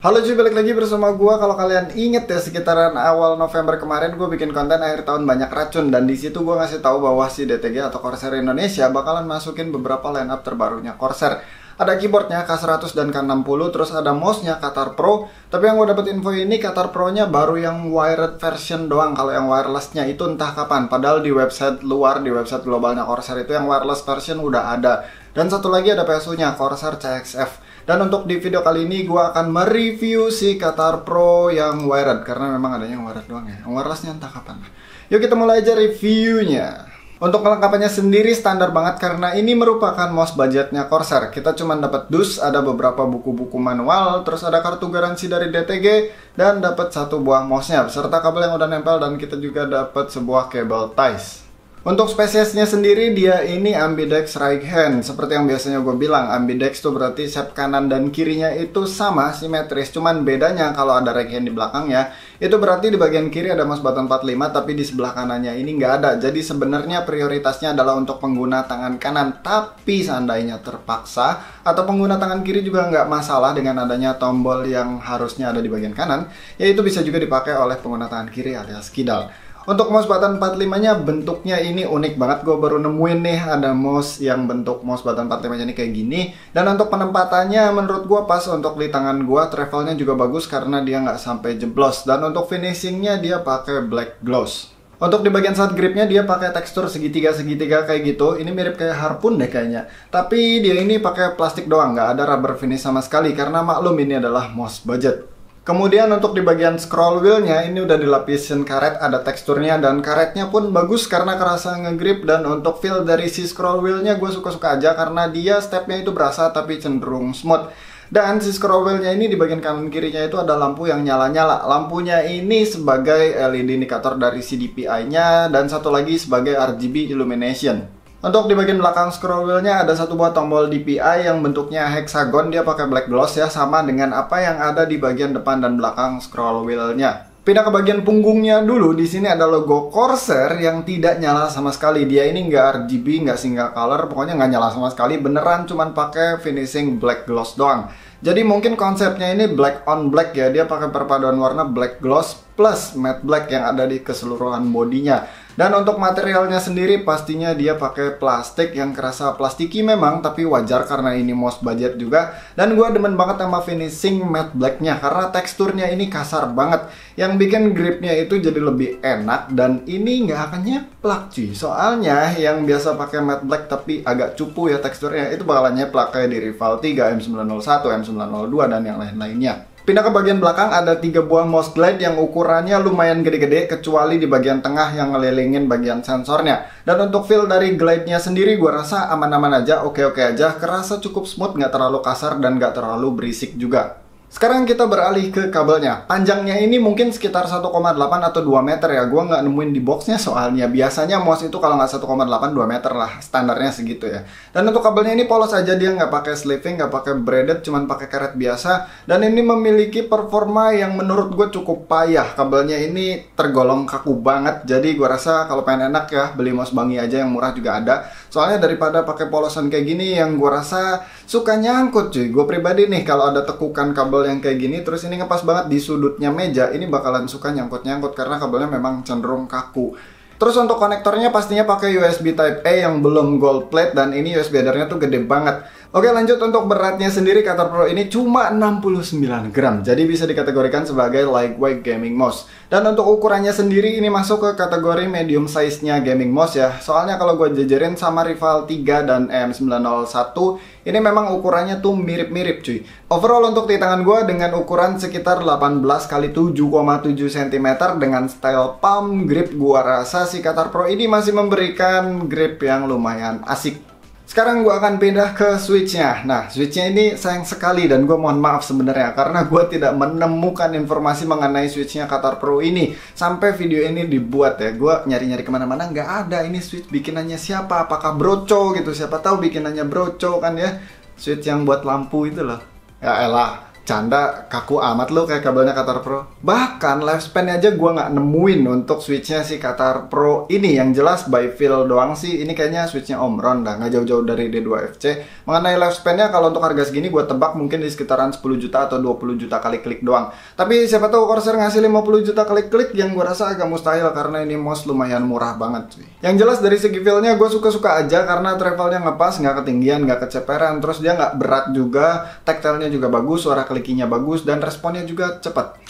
Halo cuy, balik lagi bersama gua. Kalau kalian inget ya, sekitaran awal November kemarin gue bikin konten akhir tahun banyak racun, dan di situ gua ngasih tahu bahwa si DTG atau Corsair Indonesia bakalan masukin beberapa lineup terbarunya Corsair. Ada keyboardnya K100 dan K60, terus ada mouse-nya Qatar Pro. Tapi yang gue dapet info ini Qatar Pro-nya baru yang wired version doang. Kalau yang wireless-nya itu entah kapan. Padahal di website luar, di website globalnya Corsair itu yang wireless version udah ada. Dan satu lagi ada PSU-nya Corsair CXF. Dan untuk di video kali ini gue akan mereview si Qatar Pro yang wired, karena memang adanya yang wired doang ya. Yang wireless-nya entah kapan. Yuk kita mulai aja reviewnya. Untuk kelengkapannya sendiri standar banget karena ini merupakan mouse budgetnya Corsair. Kita cuma dapat dus, ada beberapa buku-buku manual, terus ada kartu garansi dari DTG, dan dapat satu buah mouse-nya beserta kabel yang udah nempel, dan kita juga dapat sebuah kabel ties. Untuk spesiesnya sendiri dia ini ambidex right hand. Seperti yang biasanya gue bilang, ambidex tuh berarti sep kanan dan kirinya itu sama, simetris. Cuman bedanya kalau ada right hand di belakangnya, itu berarti di bagian kiri ada mouse button 45, tapi di sebelah kanannya ini nggak ada. Jadi sebenarnya prioritasnya adalah untuk pengguna tangan kanan. Tapi seandainya terpaksa, atau pengguna tangan kiri juga nggak masalah dengan adanya tombol yang harusnya ada di bagian kanan, yaitu bisa juga dipakai oleh pengguna tangan kiri alias kidal. Untuk mouse button 45-nya bentuknya ini unik banget. Gue baru nemuin nih ada mouse yang bentuk mouse button 45-nya ini kayak gini. Dan untuk penempatannya menurut gue pas untuk di tangan gue. Travelnya juga bagus karena dia nggak sampai jeblos. Dan untuk finishingnya dia pakai black gloss. Untuk di bagian side gripnya dia pakai tekstur segitiga-segitiga kayak gitu. Ini mirip kayak harpun deh kayaknya. Tapi dia ini pakai plastik doang, nggak ada rubber finish sama sekali. Karena maklum ini adalah mouse budget. Kemudian untuk di bagian scroll wheelnya ini udah dilapisin karet, ada teksturnya, dan karetnya pun bagus karena kerasa ngegrip. Dan untuk feel dari si scroll wheelnya gue suka-suka aja karena dia stepnya itu berasa tapi cenderung smooth. Dan si scroll wheelnya ini di bagian kanan kirinya itu ada lampu yang nyala-nyala. Lampunya ini sebagai LED indikator dari si DPI-nya, dan satu lagi sebagai RGB illumination. Untuk di bagian belakang scroll wheelnya ada satu buah tombol DPI yang bentuknya hexagon. Dia pakai black gloss ya, sama dengan apa yang ada di bagian depan dan belakang scroll wheelnya. Pindah ke bagian punggungnya dulu. Di sini ada logo Corsair yang tidak nyala sama sekali. Dia ini nggak RGB, nggak single color, pokoknya nggak nyala sama sekali. Beneran cuman pakai finishing black gloss doang. Jadi mungkin konsepnya ini black on black ya. Dia pakai perpaduan warna black gloss plus matte black yang ada di keseluruhan bodinya. Dan untuk materialnya sendiri pastinya dia pakai plastik yang kerasa plastiki memang, tapi wajar karena ini mouse budget juga. Dan gue demen banget sama finishing matte blacknya karena teksturnya ini kasar banget, yang bikin gripnya itu jadi lebih enak. Dan ini nggak akan nyeplak cuy, soalnya yang biasa pakai matte black tapi agak cupu ya teksturnya, itu bakalan nyeplak kayak di Rival 3, M901, M902, dan yang lain-lainnya. Pindah ke bagian belakang ada 3 buah mouse glide yang ukurannya lumayan gede-gede, kecuali di bagian tengah yang ngelilingin bagian sensornya. Dan untuk feel dari glide-nya sendiri gue rasa aman-aman aja, oke-oke aja. Kerasa cukup smooth, nggak terlalu kasar dan nggak terlalu berisik juga. Sekarang kita beralih ke kabelnya. Panjangnya ini mungkin sekitar 1,8 atau 2 meter ya. Gue nggak nemuin di boxnya soalnya. Biasanya mouse itu kalau nggak 1,8, 2 meter lah. Standarnya segitu ya. Dan untuk kabelnya ini polos aja. Dia nggak pakai sleeving, nggak pakai braided, cuman pakai karet biasa. Dan ini memiliki performa yang menurut gue cukup payah. Kabelnya ini tergolong kaku banget. Jadi gue rasa kalau pengen enak ya, beli mouse Bangi aja yang murah juga ada. Soalnya daripada pakai polosan kayak gini yang gue rasa suka nyangkut cuy. Gue pribadi nih kalau ada tekukan kabel yang kayak gini, terus ini ngepas banget di sudutnya meja, ini bakalan suka nyangkut-nyangkut karena kabelnya memang cenderung kaku. Terus untuk konektornya pastinya pakai USB Type A yang belum gold plate, dan ini USB headernya tuh gede banget. Oke, lanjut untuk beratnya sendiri. Qatar Pro ini cuma 69 gram, jadi bisa dikategorikan sebagai lightweight gaming mouse. Dan untuk ukurannya sendiri ini masuk ke kategori medium size-nya gaming mouse ya. Soalnya kalau gue jajarin sama Rival 3 dan M901, ini memang ukurannya tuh mirip-mirip cuy. Overall untuk di tangan gue dengan ukuran sekitar 18 x 7,7 cm dengan style palm grip, gue rasa si Qatar Pro ini masih memberikan grip yang lumayan asik. Sekarang gue akan pindah ke switch-nya. Nah, switch-nya ini sayang sekali, dan gue mohon maaf sebenarnya karena gue tidak menemukan informasi mengenai switch-nya Qatar Pro ini. Sampai video ini dibuat ya, gue nyari-nyari kemana-mana nggak ada. Ini switch bikinannya siapa? Apakah Broco gitu? Siapa tahu bikinannya Broco kan ya. Switch yang buat lampu itu loh. Ya elah, Canda, kaku amat lo kayak kabelnya Qatar Pro. Bahkan lifespan aja gue nggak nemuin untuk switchnya si Qatar Pro ini. Yang jelas by feel doang sih, ini kayaknya switchnya Omron dah, nggak jauh-jauh dari D2FC. Mengenai lifespan-nya kalau untuk harga segini gue tebak mungkin di sekitaran 10 juta atau 20 juta kali klik doang. Tapi siapa tahu Corsair ngasih 50 juta kali klik, yang gue rasa agak mustahil karena ini mouse lumayan murah banget cuy. Yang jelas dari segi feel-nya gue suka-suka aja karena travelnya ngepas, nggak ketinggian, nggak keceperan, terus dia nggak berat juga, tactile-nya juga bagus, suara klikinya bagus, dan responnya juga cepat.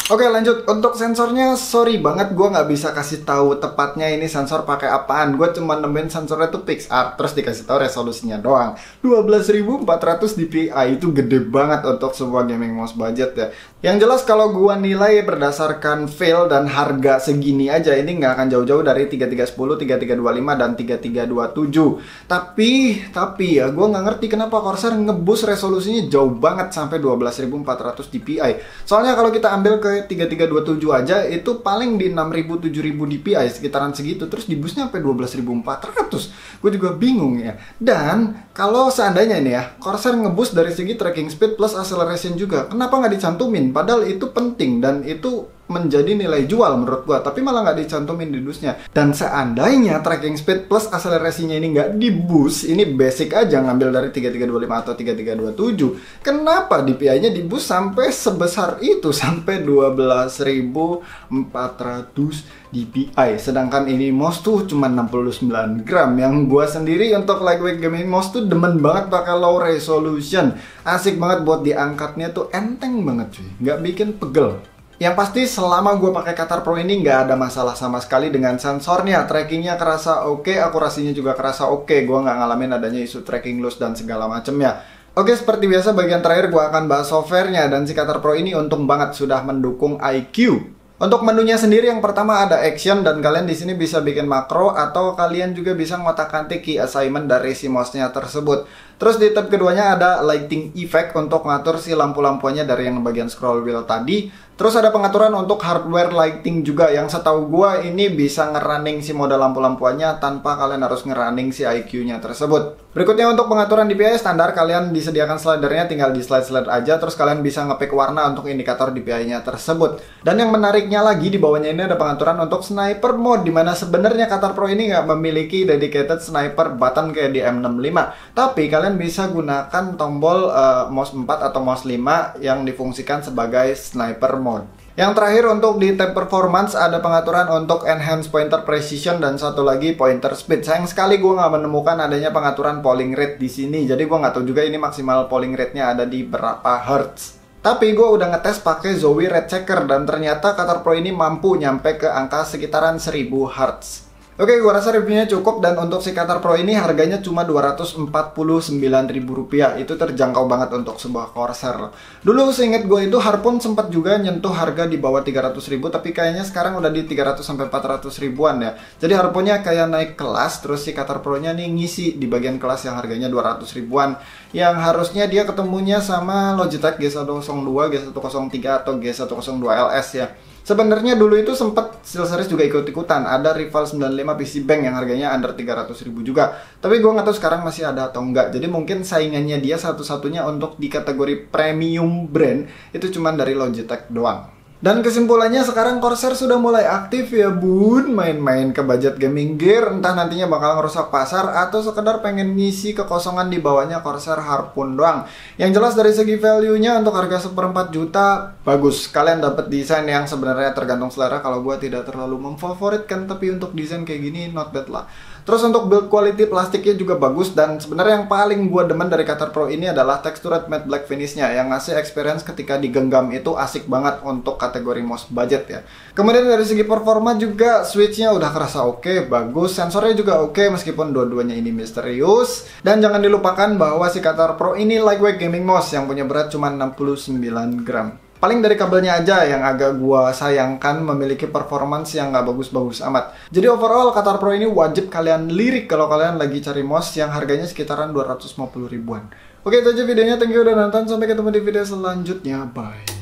Oke lanjut, untuk sensornya sorry banget gue nggak bisa kasih tahu tepatnya ini sensor pakai apaan. Gue cuma nemuin sensornya tuh PixArt, terus dikasih tahu resolusinya doang. 12.400 dpi, itu gede banget untuk sebuah gaming mouse budget ya. Yang jelas kalau gue nilai berdasarkan feel dan harga segini aja, ini nggak akan jauh-jauh dari 3310, 3325, dan 3327. Tapi ya gue nggak ngerti kenapa Corsair ngeboost resolusinya jauh banget sampai 12.400 dpi. Soalnya kalau kita ambil ke 3327 aja itu paling di 6000 7000 dpi sekitaran segitu, terus di boostnya sampai 12.400. Gue juga bingung ya. Dan kalau seandainya ini ya Corsair ngeboost dari segi tracking speed plus acceleration juga, kenapa nggak dicantumin? Padahal itu penting dan itu menjadi nilai jual menurut gua, tapi malah nggak dicantumin di dusnya. Dan seandainya tracking speed plus akselerasinya ini nggak di boost, ini basic aja ngambil dari 3325 atau 3327, kenapa DPI-nya di boost sampai sebesar itu, sampai 12.400 dpi, sedangkan ini mouse tuh cuma 69 gram. Yang gua sendiri untuk lightweight gaming mouse tuh demen banget pakai low resolution, asik banget buat diangkatnya tuh, enteng banget cuy, nggak bikin pegel. Yang pasti selama gue pakai Qatar Pro ini nggak ada masalah sama sekali dengan sensornya. Trackingnya kerasa oke, akurasinya juga kerasa oke. Gue nggak ngalamin adanya isu tracking loss dan segala macemnya. Oke, seperti biasa bagian terakhir gue akan bahas softwarenya. Dan si Qatar Pro ini untung banget sudah mendukung iQ. Untuk menunya sendiri yang pertama ada action, dan kalian di sini bisa bikin makro atau kalian juga bisa ngotak-atik key assignment dari si mouse-nya tersebut. Terus di tab keduanya ada lighting effect untuk ngatur si lampu-lampuannya dari yang bagian scroll wheel tadi. Terus ada pengaturan untuk hardware lighting juga, yang setahu gua ini bisa ngerunning si mode lampu-lampuannya tanpa kalian harus ngerunning si iQ-nya tersebut. Berikutnya untuk pengaturan DPI standar, kalian disediakan slidernya, tinggal di slide aja, terus kalian bisa ngepick warna untuk indikator DPI-nya tersebut. Dan yang menariknya lagi di bawahnya ini ada pengaturan untuk sniper mode, dimana sebenarnya Qatar Pro ini nggak memiliki dedicated sniper button kayak di M65, tapi kalian bisa gunakan tombol mouse 4 atau mouse 5 yang difungsikan sebagai sniper mode. Yang terakhir untuk di tab performance ada pengaturan untuk enhance pointer precision dan satu lagi pointer speed. Sayang sekali gue nggak menemukan adanya pengaturan polling rate di sini, jadi gue nggak tahu juga ini maksimal polling rate-nya ada di berapa hertz. Tapi gue udah ngetes pakai Zowie Red Checker dan ternyata Qatar Pro ini mampu nyampe ke angka sekitaran 1000 Hz. Oke, gue rasa reviewnya cukup, dan untuk si Qatar Pro ini harganya cuma Rp249.000. Itu terjangkau banget untuk sebuah Corsair. Dulu seinget gue itu Harpoon sempat juga nyentuh harga di bawah 300.000, tapi kayaknya sekarang udah di 300 sampai 400 ribuan ya. Jadi Harpoonnya kayak naik kelas, terus si Qatar Pro-nya nih ngisi di bagian kelas yang harganya 200 ribuan. Yang harusnya dia ketemunya sama Logitech G102, G103 atau G102 LS ya. Sebenarnya dulu itu sempat SteelSeries juga ikut-ikutan, ada Rival 95 PC Bank yang harganya under 300.000 juga. Tapi gue nggak tahu sekarang masih ada atau enggak. Jadi mungkin saingannya dia satu-satunya untuk di kategori premium brand itu cuma dari Logitech doang. Dan kesimpulannya sekarang Corsair sudah mulai aktif ya bun, main-main ke budget gaming gear, entah nantinya bakal ngerusak pasar atau sekedar pengen ngisi kekosongan di bawahnya Corsair Harpoon doang. Yang jelas dari segi value-nya untuk harga 1/4 juta bagus. Kalian dapat desain yang sebenarnya tergantung selera, kalau gua tidak terlalu memfavoritkan, tapi untuk desain kayak gini not bad lah. Terus untuk build quality plastiknya juga bagus, dan sebenarnya yang paling gua demen dari Qatar Pro ini adalah textured matte black finishnya yang ngasih experience ketika digenggam itu asik banget untuk kategori mouse budget ya. Kemudian dari segi performa juga switchnya udah kerasa oke, bagus, sensornya juga oke meskipun dua-duanya ini misterius. Dan jangan dilupakan bahwa si Qatar Pro ini lightweight gaming mouse yang punya berat cuma 69 gram. Paling dari kabelnya aja yang agak gua sayangkan memiliki performance yang nggak bagus-bagus amat. Jadi overall Qatar Pro ini wajib kalian lirik kalau kalian lagi cari mouse yang harganya sekitaran 250 ribuan. Oke, itu aja videonya. Thank you udah nonton. Sampai ketemu di video selanjutnya. Bye.